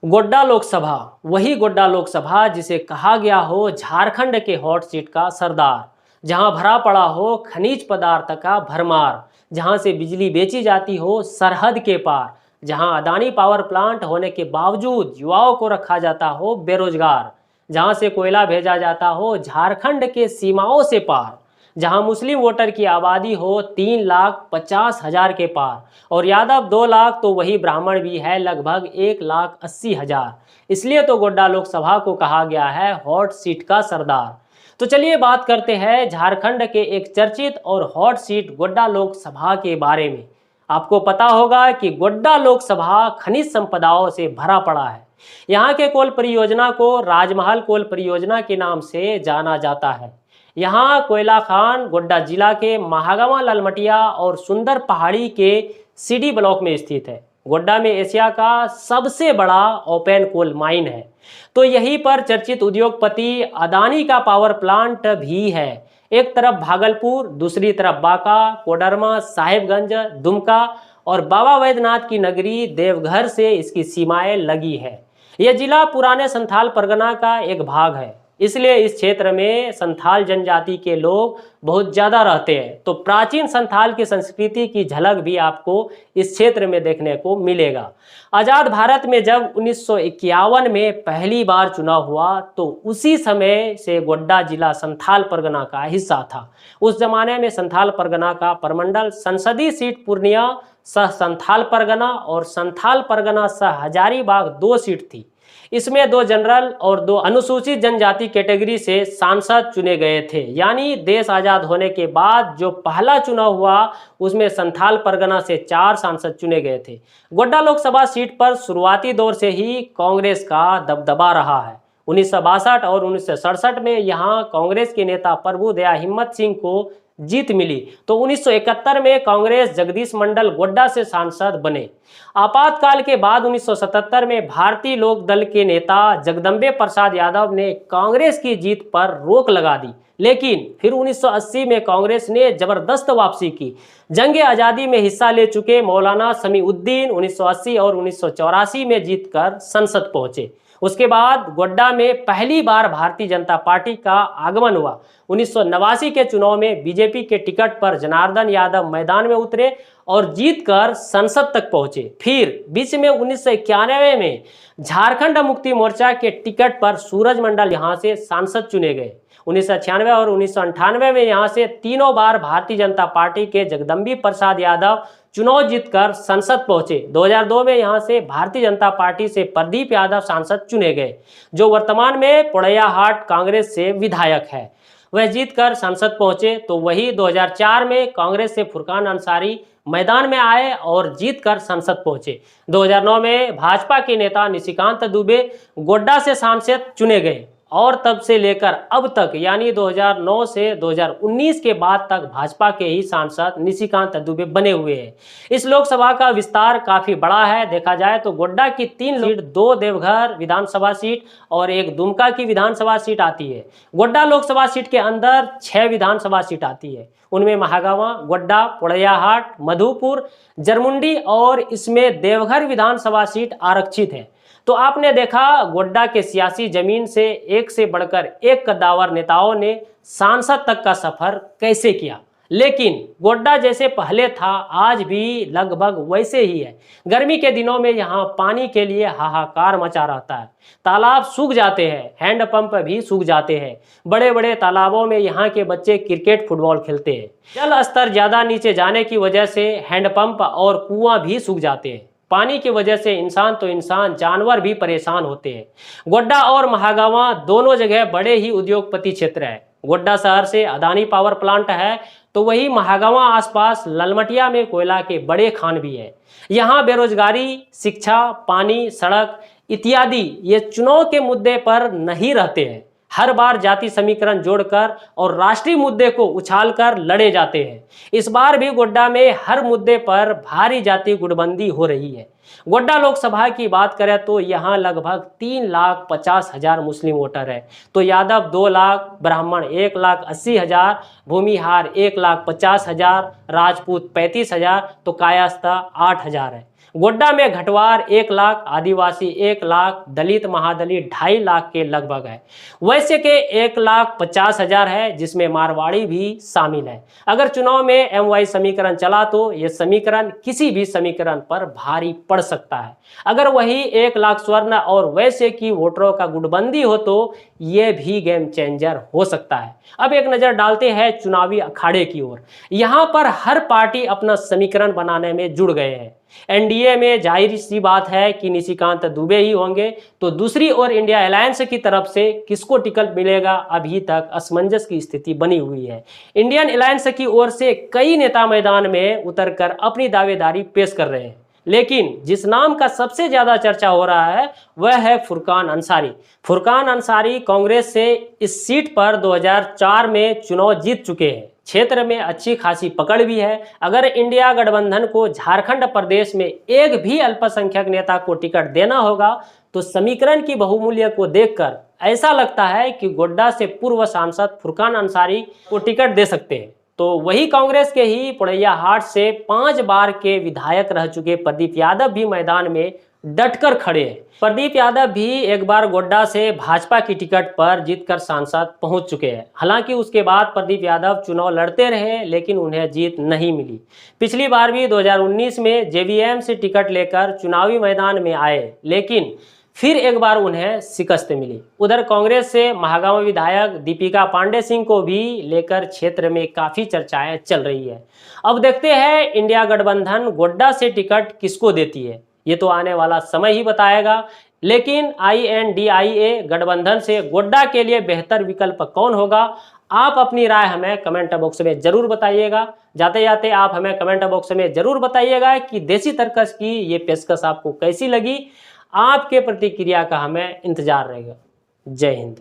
गोड्डा लोकसभा, वही गोड्डा लोकसभा जिसे कहा गया हो झारखंड के हॉट सीट का सरदार, जहां भरा पड़ा हो खनिज पदार्थ का भरमार, जहां से बिजली बेची जाती हो सरहद के पार, जहां अदानी पावर प्लांट होने के बावजूद युवाओं को रखा जाता हो बेरोजगार, जहां से कोयला भेजा जाता हो झारखंड के सीमाओं से पार, जहां मुस्लिम वोटर की आबादी हो 3,50,000 के पार और यादव 2 लाख, तो वही ब्राह्मण भी है लगभग 1,80,000। इसलिए तो गोड्डा लोकसभा को कहा गया है हॉट सीट का सरदार। तो चलिए बात करते हैं झारखंड के एक चर्चित और हॉट सीट गोड्डा लोकसभा के बारे में। आपको पता होगा कि गोड्डा लोकसभा खनिज संपदाओं से भरा पड़ा है। यहाँ के कोल परियोजना को राजमहल कोल परियोजना के नाम से जाना जाता है। यहाँ कोयला खान गोड्डा जिला के महागामा, ललमटिया और सुंदर पहाड़ी के सीडी ब्लॉक में स्थित है। गोड्डा में एशिया का सबसे बड़ा ओपन कोल माइन है। तो यहीं पर चर्चित उद्योगपति अदानी का पावर प्लांट भी है। एक तरफ भागलपुर, दूसरी तरफ बांका, कोडरमा, साहिबगंज, दुमका और बाबा वैद्यनाथ की नगरी देवघर से इसकी सीमाएं लगी है। यह जिला पुराने संथाल परगना का एक भाग है, इसलिए इस क्षेत्र में संथाल जनजाति के लोग बहुत ज़्यादा रहते हैं। तो प्राचीन संथाल की संस्कृति की झलक भी आपको इस क्षेत्र में देखने को मिलेगा। आज़ाद भारत में जब 1951 में पहली बार चुनाव हुआ तो उसी समय से गोड्डा जिला संथाल परगना का हिस्सा था। उस जमाने में संथाल परगना का प्रमंडल संसदीय सीट पूर्णिया सह संथाल परगना और संथाल परगना सह हजारीबाग 2 सीट थी। इसमें 2 जनरल और 2 अनुसूचित जनजाति कैटेगरी से सांसद चुने गए थे। यानी देश आज़ाद होने के बाद जो पहला चुनाव हुआ उसमें संथाल परगना से 4 सांसद चुने गए थे। गोड्डा लोकसभा सीट पर शुरुआती दौर से ही कांग्रेस का दबदबा रहा है। 1962 और 1967 में यहाँ कांग्रेस के नेता प्रभु दया हिम्मत सिंह को जीत मिली। तो 1971 में कांग्रेस जगदीश मंडल गोड्डा से सांसद बने। आपातकाल के बाद 1977 में भारतीय लोक दल के नेता जगदम्बे प्रसाद यादव ने कांग्रेस की जीत पर रोक लगा दी, लेकिन फिर 1980 में कांग्रेस ने जबरदस्त वापसी की। जंग आज़ादी में हिस्सा ले चुके मौलाना समीउद्दीन 1980 और 1984 में जीतकर संसद पहुंचे। उसके बाद गोड्डा में पहली बार भारतीय जनता पार्टी का आगमन हुआ। 1989 के चुनाव में बीजेपी के टिकट पर जनार्दन यादव मैदान में उतरे और जीतकर संसद तक पहुंचे। फिर बीच में 1991 में झारखंड मुक्ति मोर्चा के टिकट पर सूरज मंडल यहां से सांसद चुने गए। 1996 और 1998 में यहां से तीनों बार भारतीय जनता पार्टी के जगदम्बी प्रसाद यादव चुनाव जीतकर संसद पहुंचे। 2002 में यहां से भारतीय जनता पार्टी से प्रदीप यादव सांसद चुने गए, जो वर्तमान में पोड़ैयाहाट कांग्रेस से विधायक है। वह जीतकर संसद पहुंचे। तो वही 2004 में कांग्रेस से फुरकान अंसारी मैदान में आए और जीतकर संसद पहुंचे। 2009 में भाजपा के नेता निशिकांत दुबे गोड्डा से सांसद चुने गए और तब से लेकर अब तक यानी 2009 से 2019 के बाद तक भाजपा के ही सांसद निशिकांत दुबे बने हुए हैं। इस लोकसभा का विस्तार काफ़ी बड़ा है। देखा जाए तो गोड्डा की 3 सीट, 2 देवघर विधानसभा सीट और 1 दुमका की विधानसभा सीट आती है। गोड्डा लोकसभा सीट के अंदर 6 विधानसभा सीट आती है। उनमें महागामा, गोड्डा, पोड़ैयाहाट, मधुपुर, जरमुंडी और इसमें देवघर विधानसभा सीट आरक्षित है। तो आपने देखा गोड्डा के सियासी जमीन से बढ़कर एक कद्दावर नेताओं ने सांसद तक का सफर कैसे किया। लेकिन गोड्डा जैसे पहले था आज भी लगभग वैसे ही है। गर्मी के दिनों में यहाँ पानी के लिए हाहाकार मचा रहता है। तालाब सूख जाते हैं, हैंडपंप भी सूख जाते हैं। बड़े बड़े तालाबों में यहाँ के बच्चे क्रिकेट फुटबॉल खेलते हैं। जल स्तर ज़्यादा नीचे जाने की वजह से हैंडपंप और कुआं भी सूख जाते हैं। पानी की वजह से इंसान तो इंसान, जानवर भी परेशान होते हैं। गोड्डा और महागामा दोनों जगह बड़े ही उद्योगपति क्षेत्र है। गोड्डा शहर से अदानी पावर प्लांट है, तो वही महागामा आसपास ललमटिया में कोयला के बड़े खान भी हैं। यहाँ बेरोजगारी, शिक्षा, पानी, सड़क इत्यादि ये चुनाव के मुद्दे पर नहीं रहते हैं। हर बार जाति समीकरण जोड़कर और राष्ट्रीय मुद्दे को उछालकर लड़े जाते हैं। इस बार भी गोड्डा में हर मुद्दे पर भारी जाति गुटबंदी हो रही है। गोड्डा लोकसभा की बात करें तो यहाँ लगभग 3,50,000 मुस्लिम वोटर है। तो यादव 2 लाख, ब्राह्मण 1,80,000, भूमिहार 1,50,000, राजपूत 35,000, तो कायस्थ 8,000 है। गोड्डा में घटवार 1 लाख, आदिवासी 1 लाख, दलित महादलित 2.5 लाख के लगभग है। वैश्य के 1,50,000 है, जिसमें मारवाड़ी भी शामिल है। अगर चुनाव में MY समीकरण चला तो यह समीकरण किसी भी समीकरण पर भारी पड़ सकता है। अगर वही 1 लाख स्वर्ण और वैश्य की वोटरों का गुटबंदी हो तो यह भी गेम चेंजर हो सकता है। अब एक नजर डालते हैं चुनावी अखाड़े की ओर। यहां पर हर पार्टी अपना समीकरण बनाने में जुड़ गए हैं। एनडीए में जाहिर सी बात है कि निशिकांत दुबे ही होंगे, तो दूसरी ओर इंडिया अलायंस की तरफ से किसको टिकट मिलेगा, अभी तक असमंजस की स्थिति बनी हुई है। इंडियन अलायंस की ओर से कई नेता मैदान में उतरकर अपनी दावेदारी पेश कर रहे हैं, लेकिन जिस नाम का सबसे ज्यादा चर्चा हो रहा है वह है फुरकान अंसारी। फुरकान अंसारी कांग्रेस से इस सीट पर 2004 में चुनाव जीत चुके हैं। क्षेत्र में अच्छी खासी पकड़ भी है। अगर इंडिया गठबंधन को झारखंड प्रदेश में एक भी अल्पसंख्यक नेता को टिकट देना होगा तो समीकरण की बहुमूल्य को देखकर ऐसा लगता है कि गोड्डा से पूर्व सांसद फुरकान अंसारी को टिकट दे सकते हैं। तो वही कांग्रेस के ही पोड़ैयाहाट से 5 बार के विधायक रह चुके प्रदीप यादव भी मैदान में डटकर खड़े हैं। प्रदीप यादव भी एक बार गोड्डा से भाजपा की टिकट पर जीतकर सांसद पहुंच चुके हैं। हालांकि उसके बाद प्रदीप यादव चुनाव लड़ते रहे, लेकिन उन्हें जीत नहीं मिली। पिछली बार भी 2019 में JVM से टिकट लेकर चुनावी मैदान में आए, लेकिन फिर एक बार उन्हें शिकस्त मिली। उधर कांग्रेस से महागामा विधायक दीपिका पांडे सिंह को भी लेकर क्षेत्र में काफी चर्चाएं चल रही है। अब देखते हैं इंडिया गठबंधन गोड्डा से टिकट किसको देती है, ये तो आने वाला समय ही बताएगा। लेकिन INDIA गठबंधन से गोड्डा के लिए बेहतर विकल्प कौन होगा, आप अपनी राय हमें कमेंट बॉक्स में जरूर बताइएगा। जाते जाते आप हमें कमेंट बॉक्स में जरूर बताइएगा कि देसी तर्कस की ये पेशकश आपको कैसी लगी। आपके प्रतिक्रिया का हमें इंतजार रहेगा। जय हिंद।